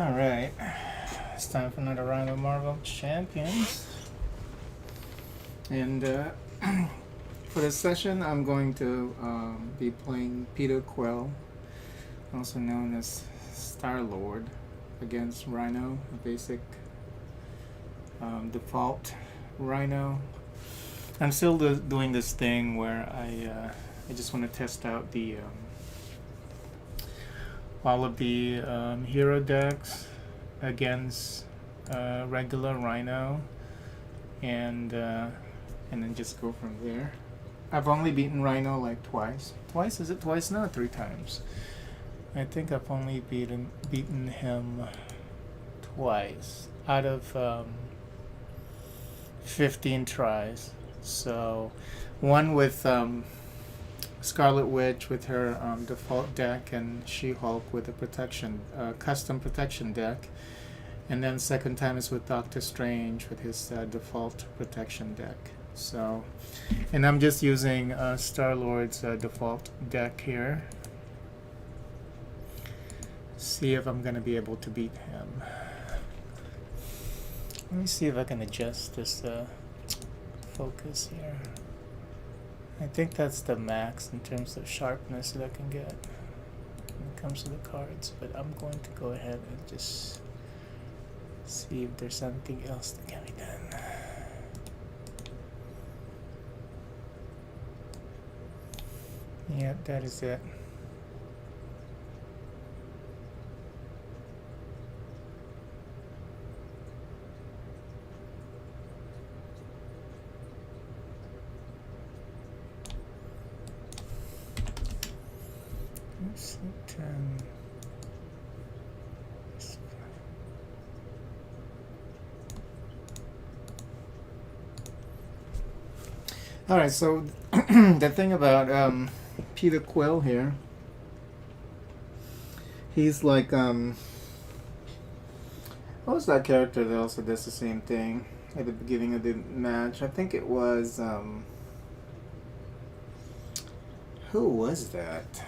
Alright, it's time for another round of Marvel Champions. And for this session, I'm going to be playing Peter Quill, also known as Star-Lord, against Rhino, a basic default Rhino. I'm still doing this thing where I just want to test out the all of the hero decks against regular Rhino, and then just go from there. I've only beaten Rhino like twice. Twice? Is it twice? No, 3 times. I think I've only beaten him twice out of 15 tries. So one with Scarlet Witch with her default deck, and She-Hulk with a custom protection deck, and then second time is with Doctor Strange with his default protection deck. So, and I'm just using Star-Lord's default deck here. See if I'm gonna be able to beat him. Let me see if I can adjust this focus here. I think that's the max in terms of sharpness that I can get when it comes to the cards, but I'm going to go ahead and just see if there's something else that can be done. Yeah, that is it. Alright, so the thing about Peter Quill here, he's like, what was that character that also does the same thing at the beginning of the match? I think it was, who was that?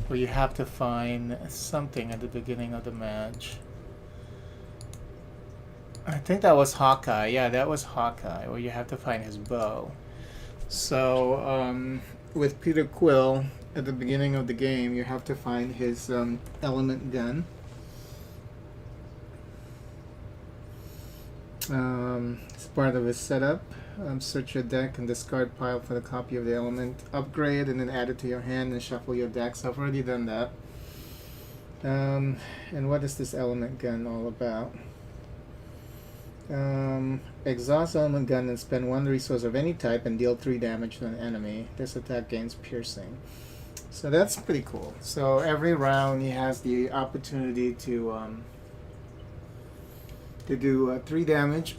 Where you have to find something at the beginning of the match. I think that was Hawkeye. Yeah, that was Hawkeye, where you have to find his bow. So, with Peter Quill, at the beginning of the game, you have to find his element gun. It's part of his setup. Search your deck and discard pile for the copy of the element. Upgrade and then add it to your hand and shuffle your deck. So I've already done that. And what is this element gun all about? Exhaust element gun and spend 1 resource of any type and deal 3 damage to an enemy. This attack gains piercing. So that's pretty cool. So every round he has the opportunity to do 3 damage.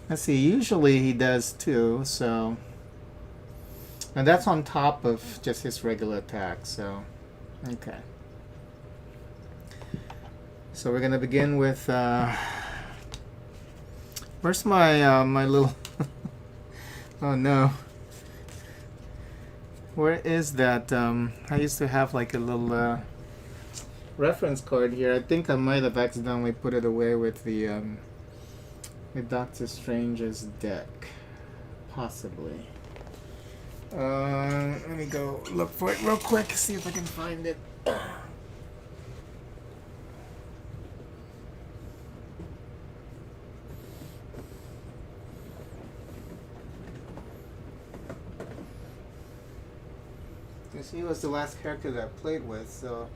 Let's see, usually he does 2, so, and that's on top of just his regular attack, so, okay. So we're gonna begin with, where's my, my little, oh no. Where is that, I used to have like a little, reference card here. I think I might have accidentally put it away with the, with Doctor Strange's deck, possibly. Let me go look for it real quick, see if I can find it. Because he was the last character that I played with, so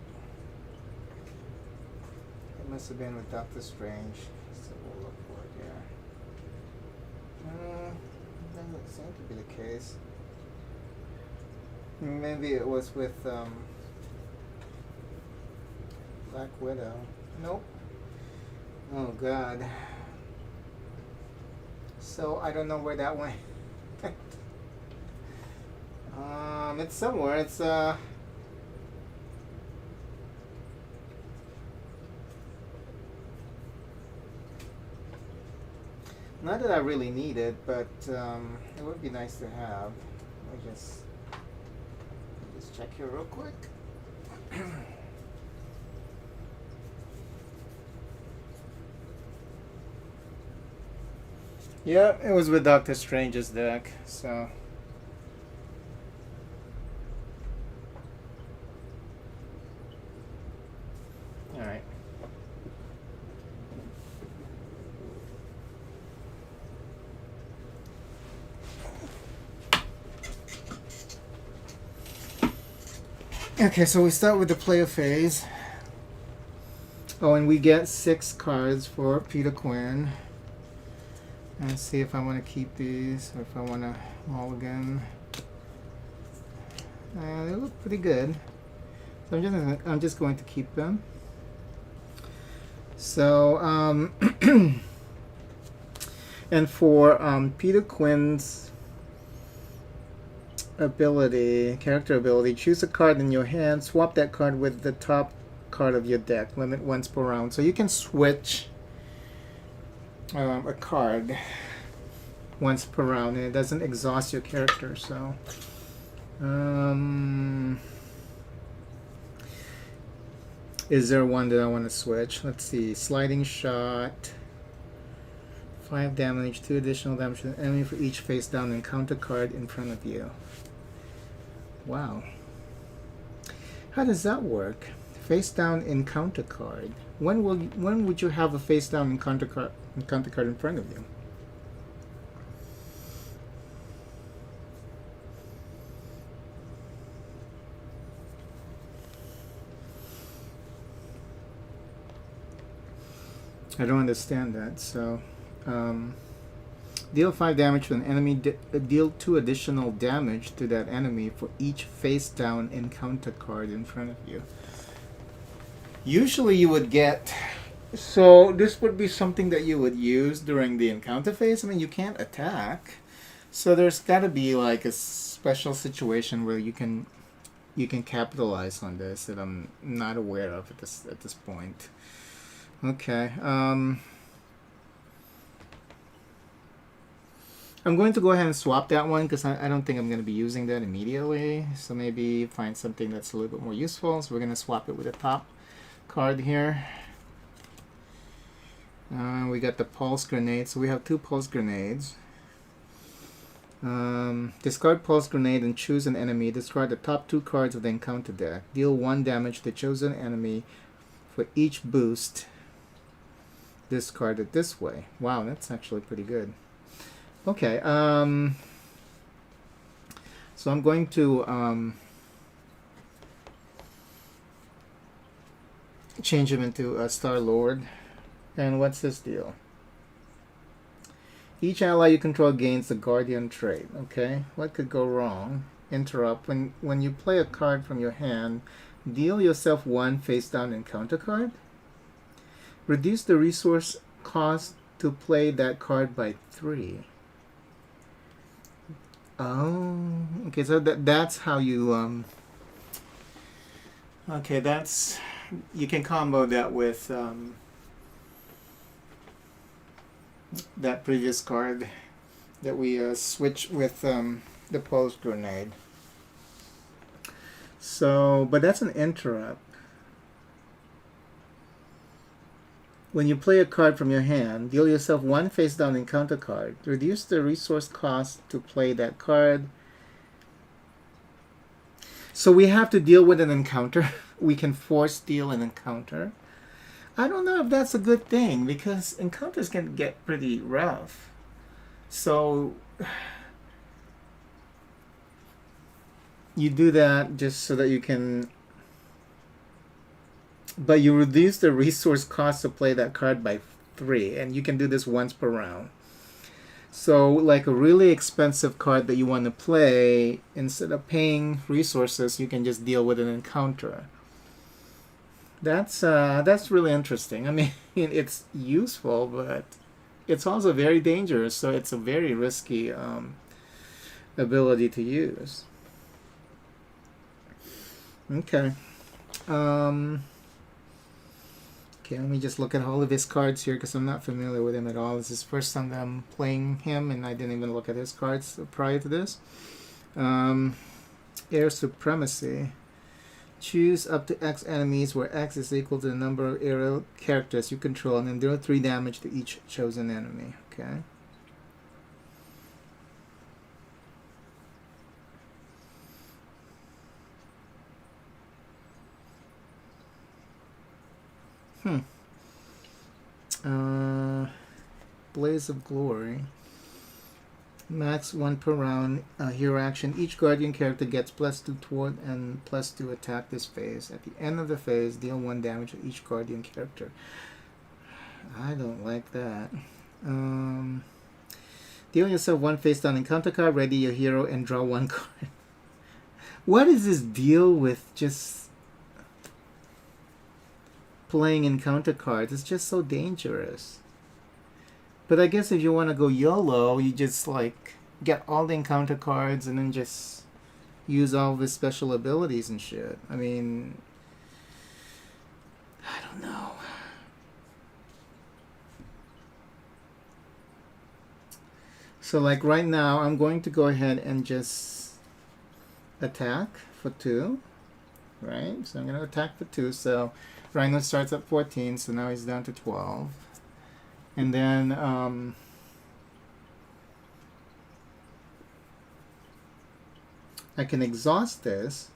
it must have been with Doctor Strange. So we'll look for it here. Doesn't seem to be the case. Maybe it was with Black Widow. Nope. Oh God. So I don't know where that went. It's somewhere. It's not that I really need it, but it would be nice to have. Let me just check here real quick. Yeah, it was with Doctor Strange's deck, so. Alright. Okay, so we start with the player phase. Oh, and we get 6 cards for Peter Quinn. Let's see if I want to keep these or if I want to mulligan. They look pretty good. So I'm just going to keep them. So, and for Peter Quinn's character ability, choose a card in your hand, swap that card with the top card of your deck, limit once per round. So you can switch a card once per round and it doesn't exhaust your character. So is there one that I want to switch? Let's see. Sliding shot, 5 damage, 2 additional damage to the enemy for each face down encounter card in front of you. Wow. How does that work? Face down encounter card. When would you have a face down encounter card in front of you? I don't understand that. So, deal 5 damage to an enemy. Deal 2 additional damage to that enemy for each face down encounter card in front of you. Usually you would get... So this would be something that you would use during the encounter phase. I mean, you can't attack. So there's got to be like a special situation where you can capitalize on this that I'm not aware of at this point. Okay. I'm going to go ahead and swap that one because I don't think I'm going to be using that immediately. So maybe find something that's a little bit more useful. So we're going to swap it with the top card here. We got the pulse grenade. So we have 2 pulse grenades. Discard pulse grenade and choose an enemy. Discard the top 2 cards of the encounter deck. Deal 1 damage to the chosen enemy for each boost discarded this way. Wow, that's actually pretty good. Okay, so I'm going to change him into a Star-Lord. And what's this deal? Each ally you control gains the Guardian trait. Okay, what could go wrong? Interrupt. When you play a card from your hand, deal yourself 1 face down encounter card. Reduce the resource cost to play that card by 3. Oh, okay. So that's how you okay, that's you can combo that with that previous card that we switched with the pulse grenade. So, but that's an interrupt. When you play a card from your hand, deal yourself 1 face down encounter card. Reduce the resource cost to play that card. So we have to deal with an encounter. We can force deal an encounter. I don't know if that's a good thing because encounters can get pretty rough. So you do that just so that you can... But you reduce the resource cost to play that card by 3, and you can do this once per round. So, like a really expensive card that you want to play, instead of paying resources, you can just deal with an encounter. That's really interesting. I mean, it's useful, but it's also very dangerous. So it's a very risky ability to use. Okay. Okay, let me just look at all of his cards here because I'm not familiar with him at all. This is the first time that I'm playing him, and I didn't even look at his cards prior to this. Air Supremacy. Choose up to X enemies where X is equal to the number of aerial characters you control, and then deal 3 damage to each chosen enemy. Okay. Blaze of Glory. Max 1 per round. Hero action. Each Guardian character gets +2 toward and +2 attack this phase. At the end of the phase, deal 1 damage to each Guardian character. I don't like that. Deal yourself 1 face down encounter card, ready your hero, and draw 1 card. What is this deal with just playing encounter cards? It's just so dangerous. But I guess if you want to go YOLO, you just like get all the encounter cards and then just use all of his special abilities and shit. I mean, I don't know. So like right now, I'm going to go ahead and just attack for 2. Right? So I'm going to attack for 2. So Rhino starts at 14, so now he's down to 12. And then I can exhaust this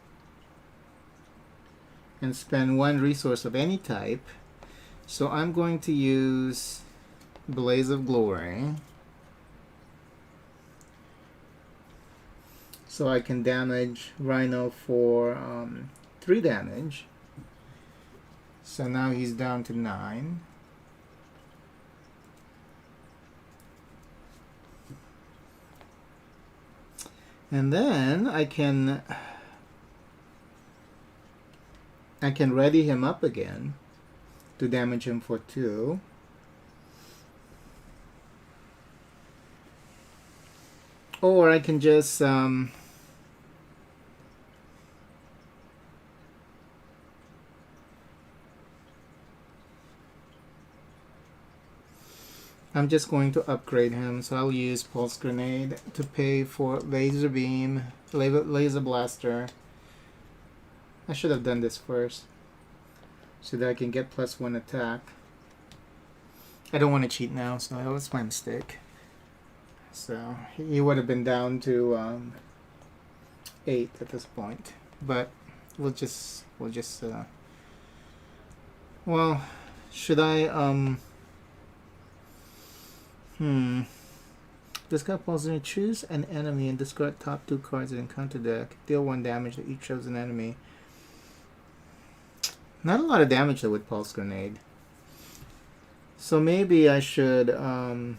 and spend 1 resource of any type. So I'm going to use Blaze of Glory. So I can damage Rhino for 3 damage. So now he's down to 9. And then I can ready him up again to damage him for 2. Or I can just I'm just going to upgrade him, so I'll use Pulse Grenade to pay for Laser Beam, Laser Blaster. I should have done this first, so that I can get +1 attack. I don't want to cheat now, so that was my mistake. So he would have been down to 8 at this point, but we'll just well, should I Discard pulls in, choose an enemy and discard top 2 cards in encounter deck. Deal 1 damage to each chosen enemy. Not a lot of damage though with Pulse Grenade. So maybe I should I'm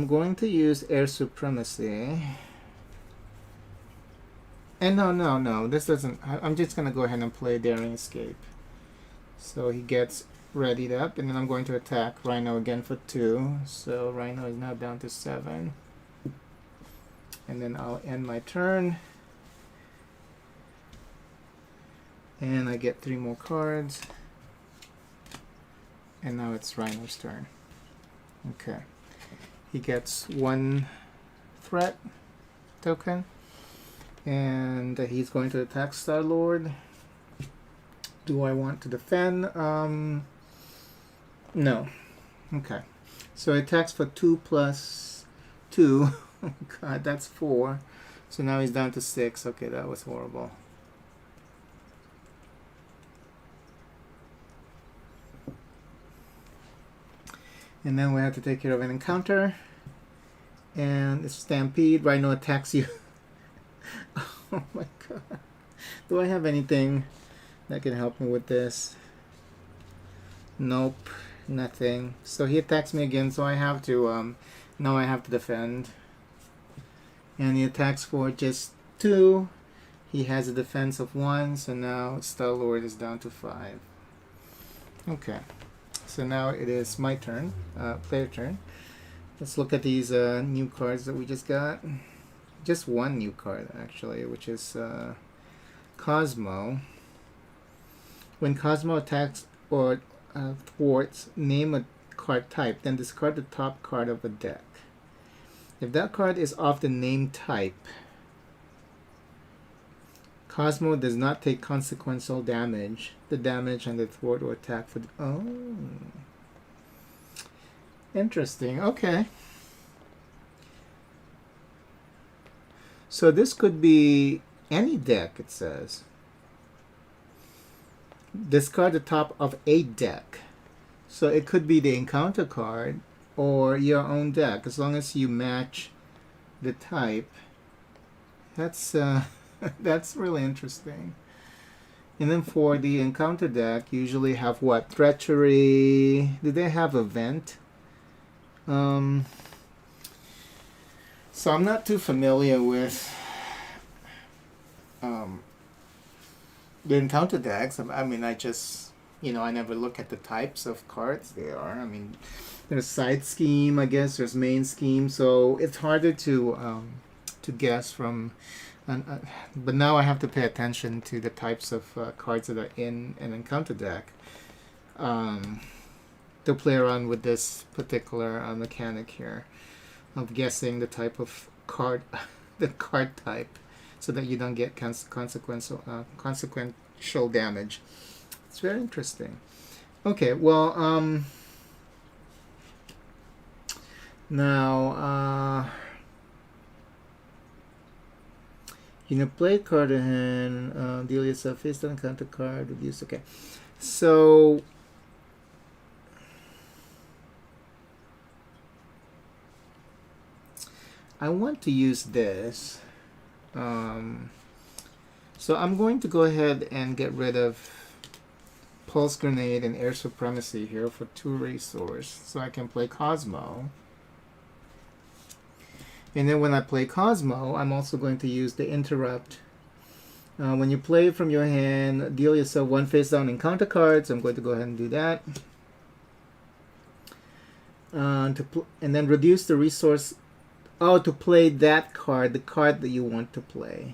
going to use Air Supremacy. And no, this doesn't. I'm just going to go ahead and play Daring Escape. So he gets readied up, and then I'm going to attack Rhino again for 2. So Rhino is now down to 7. And then I'll end my turn. And I get 3 more cards. And now it's Rhino's turn. Okay. He gets 1 threat token. And he's going to attack Star-Lord. Do I want to defend? No. Okay. So it attacks for 2 plus 2. Oh god, that's 4. So now he's down to 6. Okay, that was horrible. And then we have to take care of an encounter. And it's Stampede. Rhino attacks you. Oh my god. Do I have anything that can help me with this? Nope. Nothing. So he attacks me again, so I have to now I have to defend. And he attacks for just 2. He has a defense of 1, so now Star-Lord is down to 5. Okay. So now it is my turn. Player turn. Let's look at these new cards that we just got. Just 1 new card actually, which is Cosmo. When Cosmo attacks or thwarts, name a card type, then discard the top card of a deck. If that card is of the name type, Cosmo does not take consequential damage. The damage and the thwart or attack for oh, interesting. Okay. So this could be any deck, it says. Discard the top of a deck. So it could be the encounter card or your own deck, as long as you match the type. That's that's really interesting. And then for the encounter deck, usually have what? Treachery. Do they have Event? So I'm not too familiar with the encounter decks. I mean, I just, I never look at the types of cards they are. I mean, there's side scheme, I guess. There's main scheme, so it's harder to guess from. But now I have to pay attention to the types of cards that are in an encounter deck to play around with this particular mechanic here of guessing the type of card, the card type, so that you don't get consequential damage. It's very interesting. Okay, well, now, play card in hand, deal yourself face down, counter card, reduce. Okay, so I want to use this. So I'm going to go ahead and get rid of Pulse Grenade and Air Supremacy here for 2 resource, so I can play Cosmo. And then when I play Cosmo, I'm also going to use the Interrupt. When you play from your hand, deal yourself 1 face down encounter cards. I'm going to go ahead and do that. And then reduce the resource. Oh, to play that card, the card that you want to play.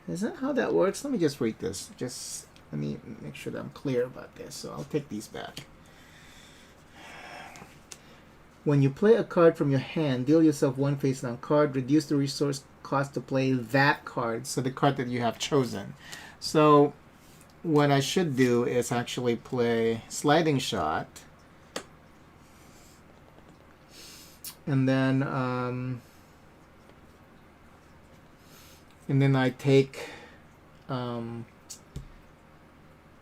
Is that how that works? Let me just read this. Just let me make sure that I'm clear about this. So I'll take these back. When you play a card from your hand, deal yourself 1 face down card, reduce the resource cost to play that card, so the card that you have chosen. So what I should do is actually play Sliding Shot. And then I take the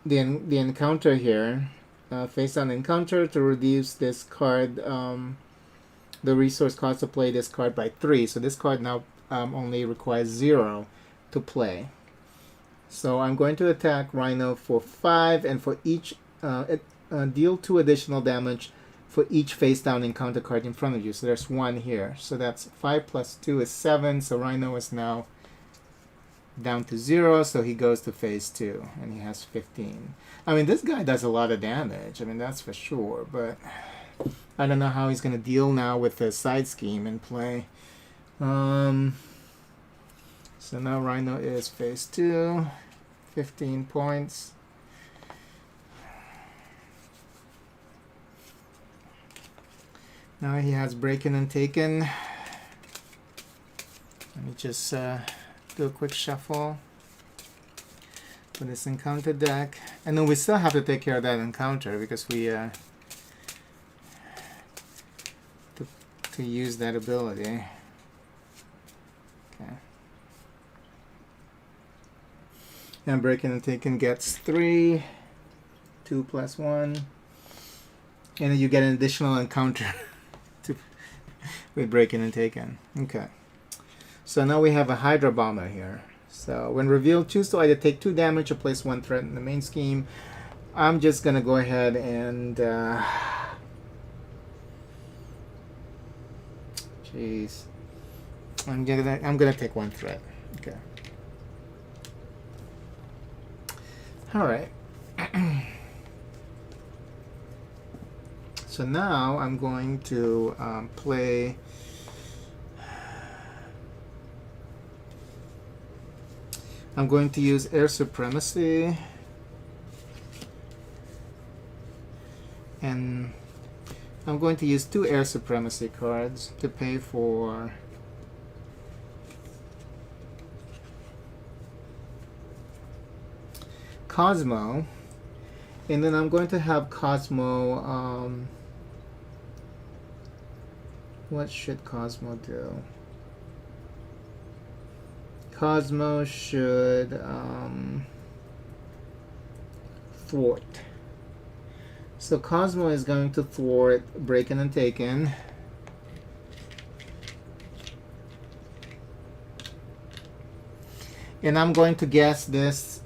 encounter here, face down encounter, to reduce this card, the resource cost to play this card by 3. So this card now only requires 0 to play. So I'm going to attack Rhino for 5, and for each deal 2 additional damage for each face down encounter card in front of you. So there's 1 here. So that's 5 plus 2 is 7. So Rhino is now down to 0. So he goes to phase 2 and he has 15. I mean, this guy does a lot of damage. I mean, that's for sure. But I don't know how he's going to deal now with the side scheme in play. So now Rhino is phase 2. 15 points. Now he has Breaking and Taken. Let me just do a quick shuffle for this encounter deck. And then we still have to take care of that encounter because we to use that ability. Okay. And Breaking and Taken gets 3. 2 plus 1. And then you get an additional encounter with Breaking and Taken. Okay. So now we have a Hydra Bomber here. So when revealed, choose to either take 2 damage or place 1 threat in the main scheme. I'm just gonna go ahead and jeez. I'm gonna take 1 threat. Okay. Alright. So now I'm going to play I'm going to use Air Supremacy, and I'm going to use 2 Air Supremacy cards to pay for Cosmo, and then I'm going to have Cosmo, what should Cosmo do? Cosmo should thwart. So Cosmo is going to thwart Breaking and Taken. And I'm going to guess this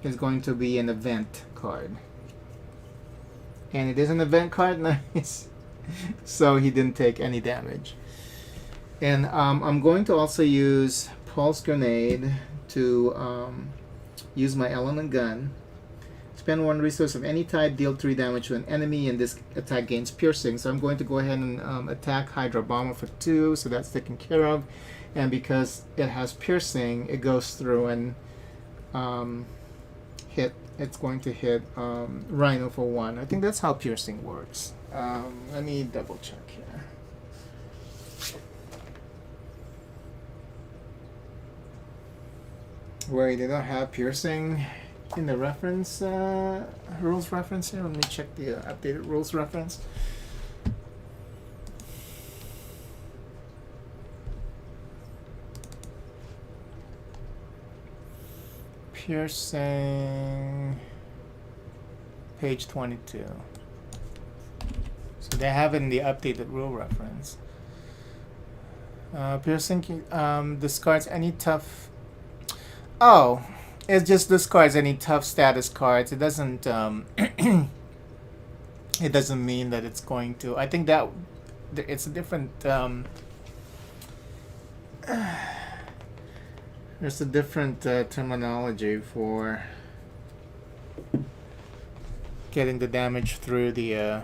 is going to be an event card. And it is an event card, nice. So he didn't take any damage. And I'm going to also use Pulse Grenade to use my Element Gun. Spend 1 resource of any type, deal 3 damage to an enemy, and this attack gains piercing. So I'm going to go ahead and attack Hydra Bomber for 2, so that's taken care of. And because it has piercing, it goes through and hit. It's going to hit Rhino for 1. I think that's how piercing works. Let me double check here. Wait, they don't have piercing in the reference rules reference here. Let me check the updated rules reference. Piercing, page 22. So they have it in the updated rule reference. Piercing discards any tough. Oh, it just discards any tough status cards. It doesn't. It doesn't mean that it's going to. I think that it's a different. There's a different terminology for getting the damage through the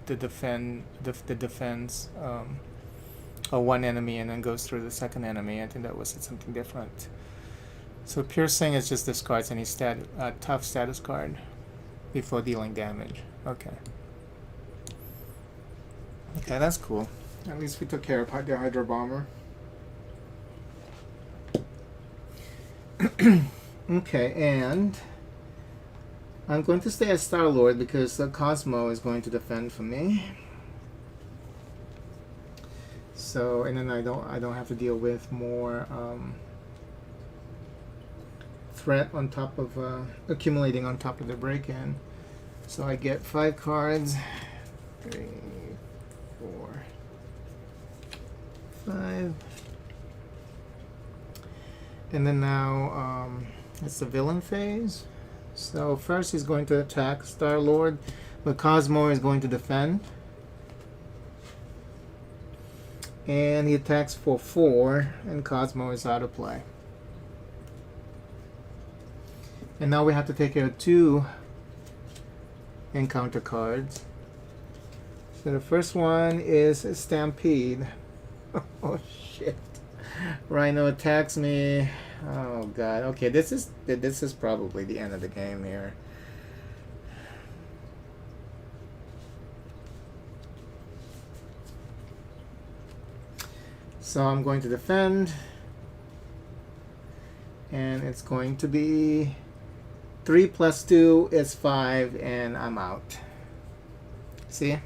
defense of one enemy and then goes through the second enemy. I think that was something different. So piercing is just discards any tough status card before dealing damage. Okay. Okay, that's cool. At least we took care of the Hydra Bomber. Okay, and I'm going to stay as Star-Lord because Cosmo is going to defend for me. So, and then I don't have to deal with more threat on top of accumulating on top of the break-in. So I get 5 cards. 3, 4, 5. And then now it's the villain phase. So first he's going to attack Star-Lord, but Cosmo is going to defend. And he attacks for 4, and Cosmo is out of play. And now we have to take care of 2 encounter cards. So the first one is Stampede. Oh shit. Rhino attacks me. Oh god. Okay, this is probably the end of the game here. So I'm going to defend. And it's going to be 3 plus 2 is 5, and I'm out. See?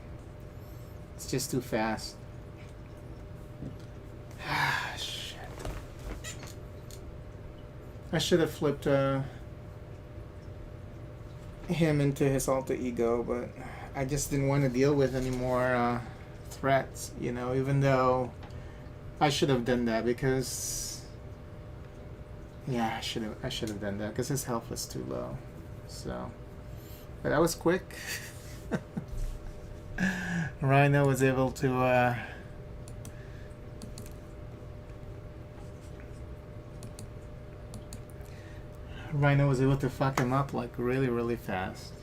It's just too fast. Shit. I should have flipped him into his alter ego, but I just didn't want to deal with any more threats, you know, even though I should have done that because yeah, I should have done that because his health was too low. So, but that was quick. Rhino was able to fuck him up like really, really fast.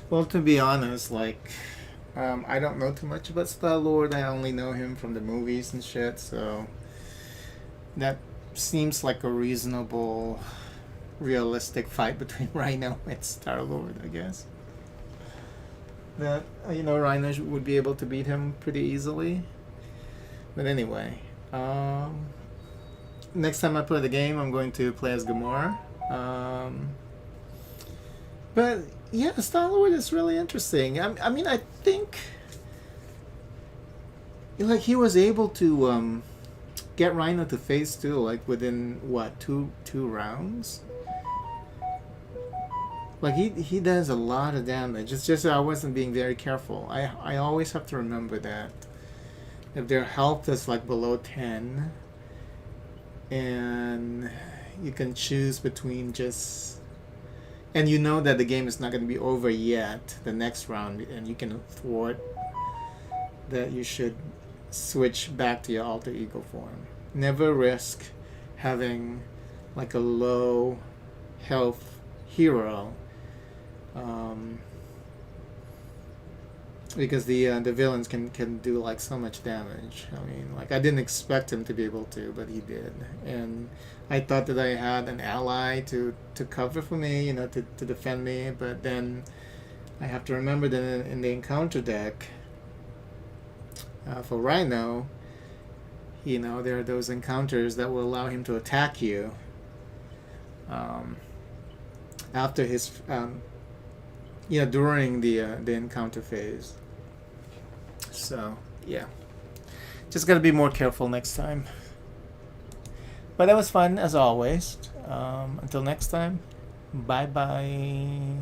Well, to be honest, like I don't know too much about Star-Lord. I only know him from the movies and shit, so that seems like a reasonable, realistic fight between Rhino and Star-Lord, I guess. That, you know, Rhino would be able to beat him pretty easily. But anyway, next time I play the game, I'm going to play as Gamora. But yeah, Star-Lord is really interesting. I mean, I think like he was able to get Rhino to phase 2 like within what two rounds. Like he does a lot of damage. It's just that I wasn't being very careful. I always have to remember that if their health is like below 10, and you can choose between just, and you know that the game is not going to be over yet the next round, and you can thwart that, you should switch back to your alter ego form. Never risk having like a low health hero, because the villains can do like so much damage. I mean, like I didn't expect him to be able to, but he did, and I thought that I had an ally to cover for me, you know, to defend me. But then I have to remember that in the encounter deck, for Rhino, you know, there are those encounters that will allow him to attack you after his, you know, during the encounter phase. So yeah, just gotta be more careful next time. But that was fun as always. Until next time, bye bye.